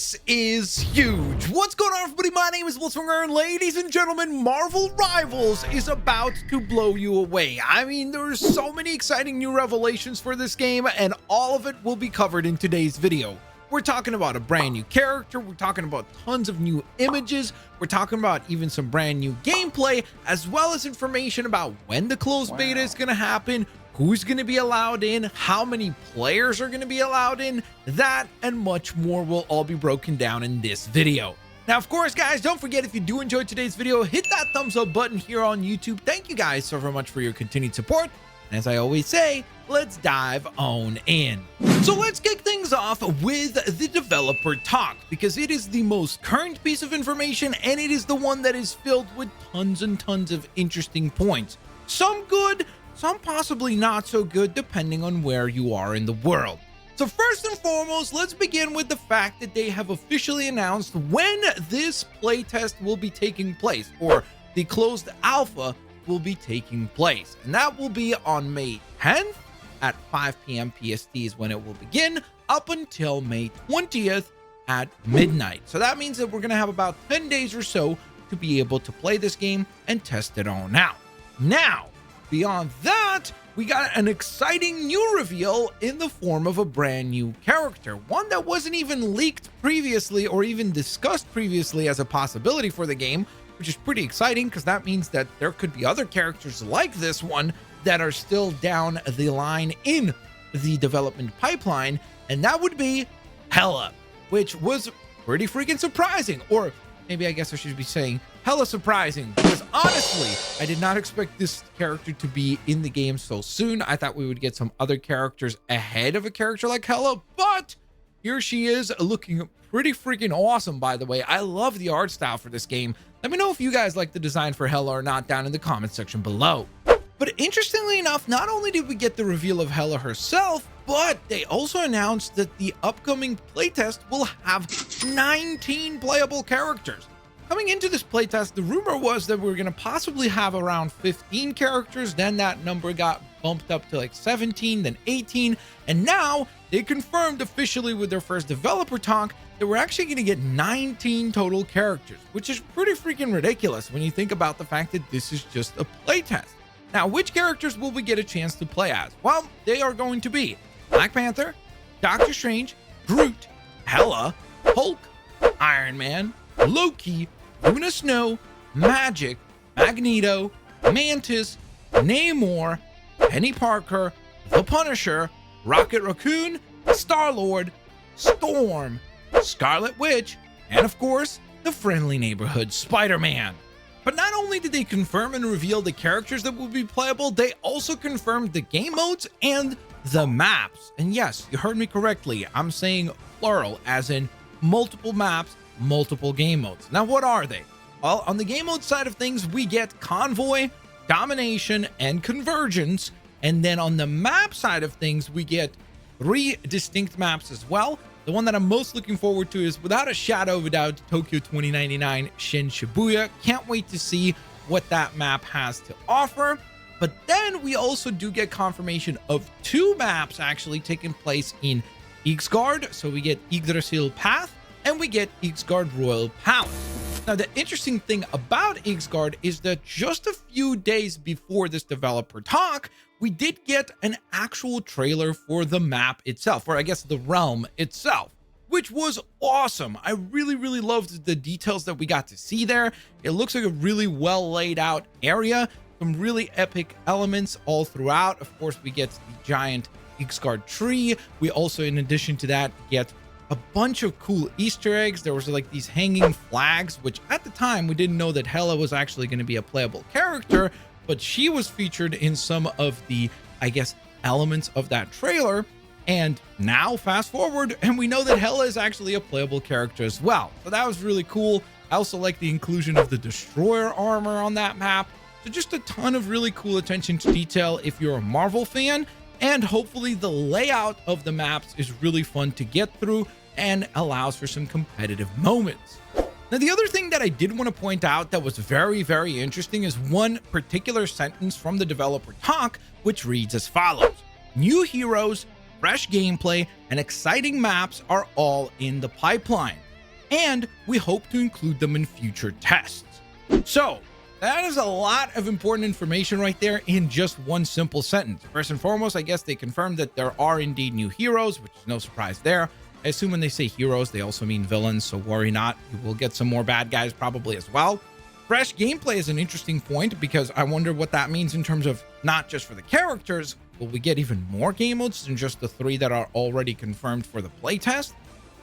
This is huge. What's going on, everybody? My name is Blitzwinger, and ladies and gentlemen, Marvel Rivals is about to blow you away. I mean, there's so many exciting new revelations for this game, and all of it will be covered in today's video. We're talking about a brand new character, we're talking about tons of new images, we're talking about even some brand new gameplay, as well as information about when the closed beta is going to happen, who's going to be allowed in, how many players are going to be allowed in. That and much more will all be broken down in this video. Now, of course, guys, don't forget, if you do enjoy today's video, hit that thumbs up button here on YouTube. Thank you guys so very much for your continued support. And as I always say, let's dive on in. So let's kick things off with the developer talk, because it is the most current piece of information, and it is the one that is filled with tons and tons of interesting points. Some good, some possibly not so good, depending on where you are in the world. So first and foremost, let's begin with the fact that they have officially announced when this playtest will be taking place, or the closed alpha will be taking place. And that will be on May 10th at 5 p.m. PST is when it will begin, up until May 20th at midnight. So that means that we're going to have about 10 days or so to be able to play this game and test it on out. Now, beyond that, we got an exciting new reveal in the form of a brand new character, one that wasn't even leaked previously or even discussed previously as a possibility for the game, which is pretty exciting because that means that there could be other characters like this one that are still down the line in the development pipeline, and that would be Hela, which was pretty freaking surprising. Or maybe I guess I should be saying hella surprising, because honestly, I did not expect this character to be in the game so soon. I thought we would get some other characters ahead of a character like Hela, but here she is, looking pretty freaking awesome, by the way. I love the art style for this game. Let me know if you guys like the design for Hela or not down in the comment section below. But interestingly enough, not only did we get the reveal of Hela herself, but they also announced that the upcoming playtest will have 19 playable characters. Coming into this playtest, the rumor was that we were going to possibly have around 15 characters, then that number got bumped up to like 17, then 18, and now they confirmed officially with their first developer talk that we're actually going to get 19 total characters, which is pretty freaking ridiculous when you think about the fact that this is just a playtest. Now, which characters will we get a chance to play as? Well, they are going to be Black Panther, Doctor Strange, Groot, Hela, Hulk, Iron Man, Loki, Luna Snow, Magic, Magneto, Mantis, Namor, Penny Parker, the Punisher, Rocket Raccoon, Star-Lord, Storm, Scarlet Witch, and of course, the friendly neighborhood Spider-Man. But not only did they confirm and reveal the characters that will be playable, they also confirmed the game modes and the maps. And yes, you heard me correctly. I'm saying plural, as in multiple maps, multiple game modes. Now, what are they? Well, on the game mode side of things, we get Convoy, Domination, and Convergence. And then on the map side of things, we get 3 distinct maps as well. The one that I'm most looking forward to is, without a shadow of a doubt, Tokyo 2099 Shin Shibuya. Can't wait to see what that map has to offer. But then we also do get confirmation of 2 maps actually taking place in Ixgard. So we get Yggdrasil Path and we get Ixgard Royal Palace. Now, the interesting thing about Ixgard is that just a few days before this developer talk, we did get an actual trailer for the map itself, or I guess the realm itself, which was awesome. I really loved the details that we got to see there. It looks like a really well laid out area, some really epic elements all throughout. Of course, we get the giant Ixgard tree. We also, in addition to that, get a bunch of cool Easter eggs. There was like these hanging flags, which at the time we didn't know that Hela was actually going to be a playable character, but she was featured in some of the, I guess, elements of that trailer. And now fast forward and we know that Hela is actually a playable character as well. So that was really cool. I also like the inclusion of the Destroyer armor on that map. So just a ton of really cool attention to detail if you're a Marvel fan. And hopefully the layout of the maps is really fun to get through and allows for some competitive moments. Now, the other thing that I did want to point out that was very interesting is one particular sentence from the developer talk, which reads as follows: new heroes, fresh gameplay, and exciting maps are all in the pipeline. and we hope to include them in future tests. So that is a lot of important information right there in just one simple sentence. First and foremost, I guess they confirmed that there are indeed new heroes, which is no surprise there. I assume when they say heroes, they also mean villains, so worry not. You will get some more bad guys probably as well. Fresh gameplay is an interesting point because I wonder what that means in terms of not just for the characters. Will we get even more game modes than just the 3 that are already confirmed for the playtest?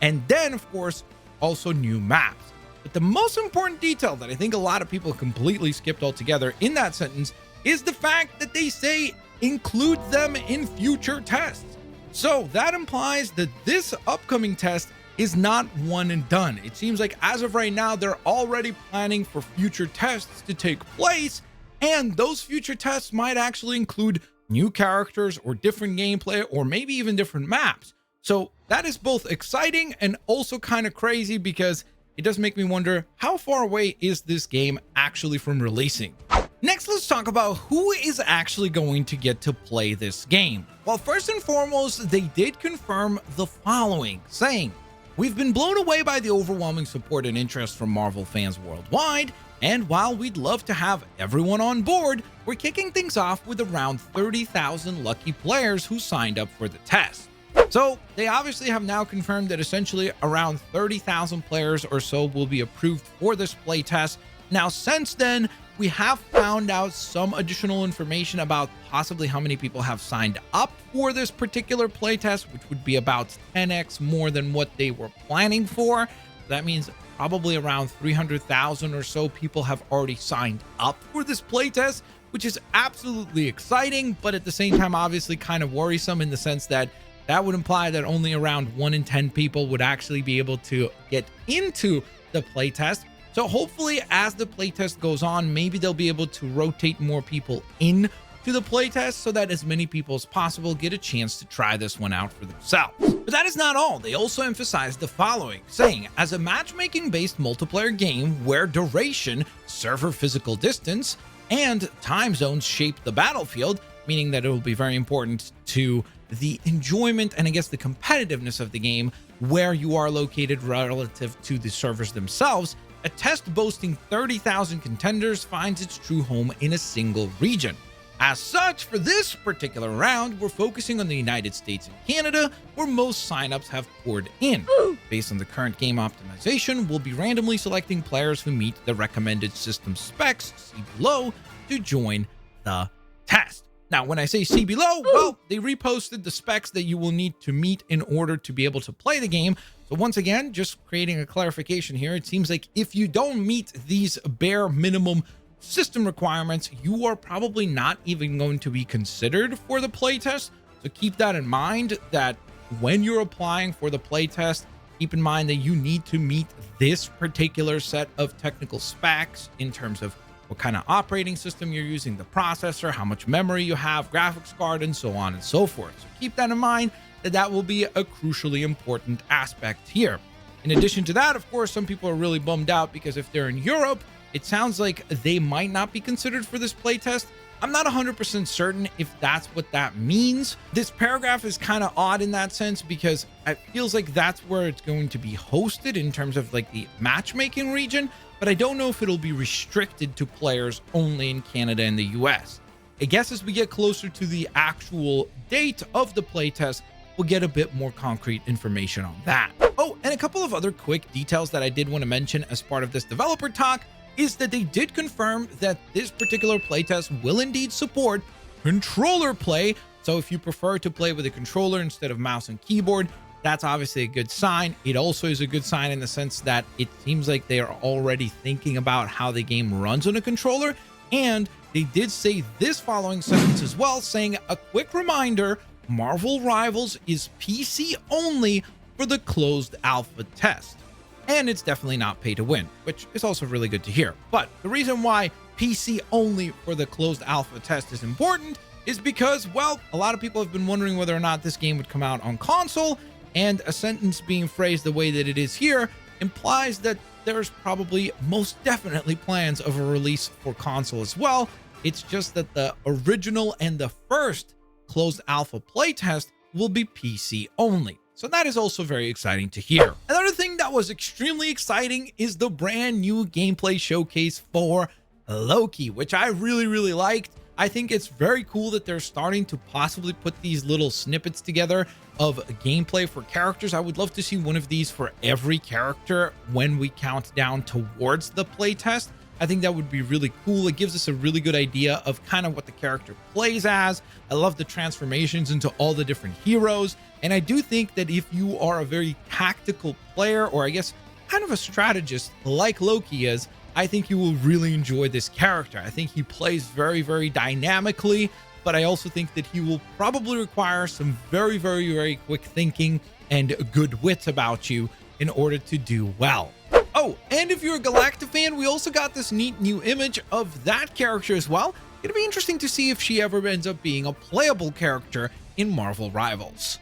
And then, of course, also new maps. But the most important detail that I think a lot of people completely skipped altogether in that sentence is the fact that they say include them in future tests. So that implies that this upcoming test is not one and done. It seems like as of right now, they're already planning for future tests to take place, and those future tests might actually include new characters or different gameplay or maybe even different maps. So that is both exciting and also kind of crazy because it does make me wonder, how far away is this game actually from releasing? Next, let's talk about who is actually going to get to play this game. Well, first and foremost, they did confirm the following, saying, "We've been blown away by the overwhelming support and interest from Marvel fans worldwide, and while we'd love to have everyone on board, we're kicking things off with around 30,000 lucky players who signed up for the test." So they obviously have now confirmed that essentially around 30,000 players or so will be approved for this playtest. Now, since then, we have found out some additional information about possibly how many people have signed up for this particular playtest, which would be about 10x more than what they were planning for. That means probably around 300,000 or so people have already signed up for this playtest, which is absolutely exciting, but at the same time, obviously kind of worrisome in the sense that that would imply that only around 1 in 10 people would actually be able to get into the playtest. So hopefully as the playtest goes on, maybe they'll be able to rotate more people in to the playtest so that as many people as possible get a chance to try this one out for themselves. But that is not all. They also emphasized the following, saying, as a matchmaking-based multiplayer game where duration, server physical distance, and time zones shape the battlefield, meaning that it will be very important to the enjoyment and I guess the competitiveness of the game where you are located relative to the servers themselves, a test boasting 30,000 contenders finds its true home in a single region. As such, for this particular round, we're focusing on the United States and Canada, where most signups have poured in. Based on the current game optimization, we'll be randomly selecting players who meet the recommended system specs, see below, to join the test. Now, when I say see below, well, they reposted the specs that you will need to meet in order to be able to play the game. So once again, just creating a clarification here, it seems like if you don't meet these bare minimum system requirements, you are probably not even going to be considered for the playtest. So keep that in mind, that when you're applying for the playtest, keep in mind that you need to meet this particular set of technical specs in terms of what kind of operating system you're using, the processor, how much memory you have, graphics card, and so on and so forth. So keep that in mind, that will be a crucially important aspect here. In addition to that, of course, some people are really bummed out because if they're in Europe, it sounds like they might not be considered for this playtest. I'm not 100% certain if that's what that means. This paragraph is kind of odd in that sense because it feels like that's where it's going to be hosted in terms of like the matchmaking region, but I don't know if it'll be restricted to players only in Canada and the US. I guess as we get closer to the actual date of the playtest, we'll get a bit more concrete information on that. Oh, and a couple of other quick details that I did want to mention as part of this developer talk is that they did confirm that this particular playtest will indeed support controller play. So if you prefer to play with a controller instead of mouse and keyboard, that's obviously a good sign. It also is a good sign in the sense that it seems like they are already thinking about how the game runs on a controller. And they did say this following sentence as well, saying, a quick reminder, Marvel Rivals is PC only for the closed alpha test. And it's definitely not pay to win, which is also really good to hear. But the reason why PC only for the closed alpha test is important is because, well, a lot of people have been wondering whether or not this game would come out on console, and a sentence being phrased the way that it is here implies that there's probably most definitely plans of a release for console as well. It's just that the original and the first closed alpha playtest will be PC only. So that is also very exciting to hear. Another thing that was extremely exciting is the brand new gameplay showcase for Loki, which I really liked. I think it's very cool that they're starting to possibly put these little snippets together of gameplay for characters. I would love to see one of these for every character when we count down towards the playtest. I think that would be really cool. It gives us a really good idea of kind of what the character plays as. I love the transformations into all the different heroes. And I do think that if you are a very tactical player, or I guess kind of a strategist like Loki is, I think you will really enjoy this character. I think he plays very dynamically, but I also think that he will probably require some very quick thinking and good wits about you in order to do well. Oh, and if you're a Galacta fan, we also got this neat new image of that character as well. It'll be interesting to see if she ever ends up being a playable character in Marvel Rivals.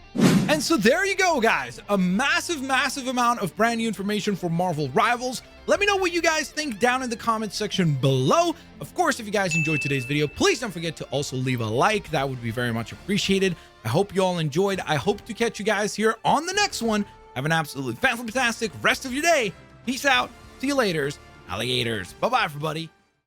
And so there you go, guys. A massive amount of brand new information for Marvel Rivals. Let me know what you guys think down in the comments section below. Of course, if you guys enjoyed today's video, please don't forget to also leave a like. That would be very much appreciated. I hope you all enjoyed. I hope to catch you guys here on the next one. Have an absolutely fantastic rest of your day. Peace out. See you later, alligators. Bye-bye, everybody.